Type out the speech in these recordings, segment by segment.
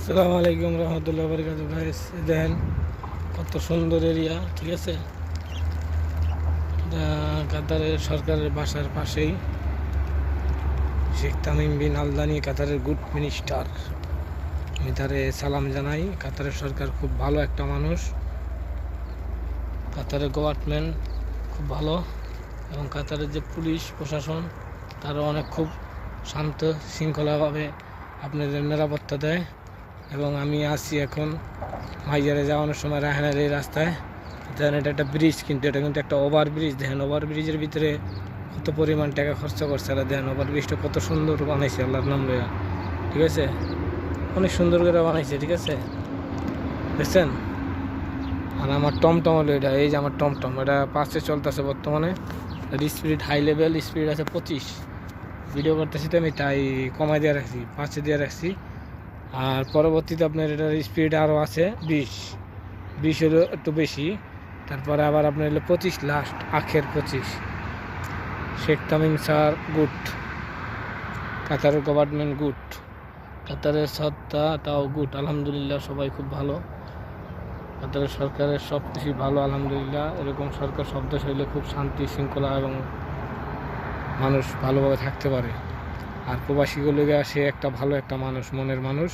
আসসালামু আলাইকুম রহমতুল্লাহ বরকাতুহু। গাইস দেখেন কত সুন্দর এরিয়া, ঠিক আছে। কাতারের সরকারের বাসার পাশেই শেখ তামিম বিন আলদানি, কাতারের গুড মিনিস্টার। আমি তারে সালাম জানাই। কাতারের সরকার খুব ভালো একটা মানুষ, কাতারের গভর্নমেন্ট খুব ভালো, এবং কাতারের যে পুলিশ প্রশাসন তারা অনেক খুব শান্ত শৃঙ্খলাভাবে আপনাদের নিরাপত্তা দেয়। এবং আমি আসছি এখন মাইজারে যাওয়ানোর সময় রায়হানের এই রাস্তায়। দেখেন এটা একটা ব্রিজ, কিন্তু এটা কিন্তু একটা ওভার ব্রিজ। দেখেন ওভার ব্রিজের ভিতরে কত পরিমাণ টাকা খরচ করছে। আর দেখেন ওভার ব্রিজটা কত সুন্দর বানাইছে আল্লাহর নাম লইয়া, ঠিক আছে। অনেক সুন্দর করে বানাইছে, ঠিক আছে, দেখছেন। আর আমার টমটম হলো এটা, এই যে আমার টমটম, এটা 5-এ চলতেছে বর্তমানে। স্পিড হাই লেভেল স্পিড আছে 25। ভিডিও করতেছি তো আমি, তাই কমাই দিয়ে রাখছি, 5-এ দিয়ে রাখছি। আর পরবর্তীতে আপনার এটার স্পিড আরও আছে 20 হলো একটু বেশি। তারপরে আবার আপনার হলো 25 লাস্ট, আখের 25। শেখ তামিম স্যার গুড, কাতারের গভর্নমেন্ট গুড, কাতারের সত্তা তাও গুড, আলহামদুলিল্লাহ সবাই খুব ভালো। কাতারের সরকারের সব কিছুই ভালো আলহামদুলিল্লাহ। এরকম সরকার সব দেশ হইলে খুব শান্তি শৃঙ্খলা এবং মানুষ ভালোভাবে থাকতে পারে। আর প্রবাসীগুলোকে সে একটা ভালো একটা মানুষ, মনের মানুষ।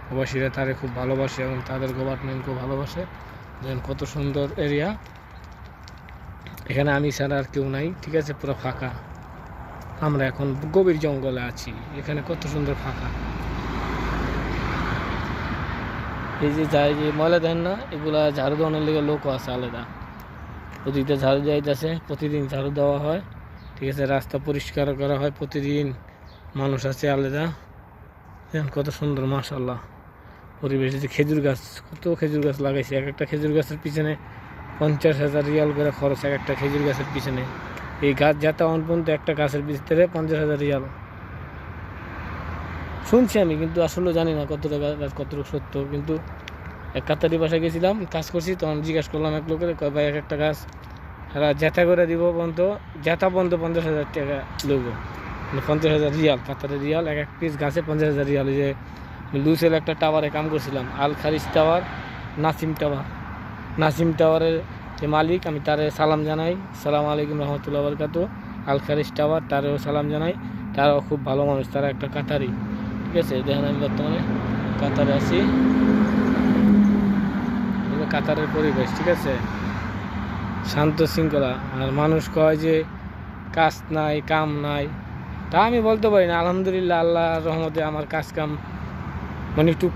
প্রবাসীরা তারে খুব ভালোবাসে এবং তাদের গভর্নমেন্টকেও ভালোবাসে। দেখেন কত সুন্দর এরিয়া। এখানে আমি ছাড়া আর কেউ নাই, ঠিক আছে, পুরো ফাঁকা। আমরা এখন গভীর জঙ্গলে আছি, এখানে কত সুন্দর ফাঁকা। এই যে যাই যে ময়লা দেন না, এগুলা ঝাড়ু দেওয়ানোর লেগে লোকও আছে আলাদা। ওদিকটা ঝাড়ু যাইতেছে, প্রতিদিন ঝাড়ু দেওয়া হয়, ঠিক আছে। রাস্তা পরিষ্কার করা হয় প্রতিদিন, মানুষ আছে আলাদা। দেখেন কত সুন্দর মাশাআল্লাহ পরিবেশ। যে খেজুর গাছ, কত খেজুর গাছ লাগাইছে। এক একটা খেজুর গাছের পিছনে 50,000 রিয়াল করে খরচ, এক একটা খেজুর গাছের পিছনে। এই গাছ যাতে অন পর্যন্ত একটা গাছের ভিতরে 50,000 রিয়াল শুনছি আমি, কিন্তু আসলে জানি না কত টাকা গাছ, কতটুকু সত্য। কিন্তু এক কাতারি বাসায় গেছিলাম, কাজ করছি, তখন জিজ্ঞাসা করলাম এক লোকের, কয় ভাই এক একটা গাছ এরা জেতা করে দিব পর্যন্ত, জেতা পর্যন্ত 50,000 টাকা লইব, মানে 50,000 রিয়াল, কাতারের রিয়াল। এক এক পিস গাছে 50,000 রিয়াল। যে লুসেল একটা টাওয়ারে কাম করছিলাম, আল খারিজ টাওয়ার, নাসিম টাওয়ারের যে মালিক, আমি তারে সালাম জানাই। আসসালামু আলাইকুম রহমতুল্লাহ বরকাতুহু। আল খারিজ টাওয়ার, তারেও সালাম জানাই। তারাও খুব ভালো মানুষ, তারা একটা কাতারি, ঠিক আছে। দেখেন আমি বর্তমানে কাতারে আছি, কাতারের পরিবেশ, ঠিক আছে, শান্ত শৃঙ্খলা। আর মানুষ কয় যে কাজ নাই, কাম নাই, তা আমি বলতে পারি না। আলহামদুলিল্লাহ আল্লাহর রহমতে আমার কাজ কাম মানে একটু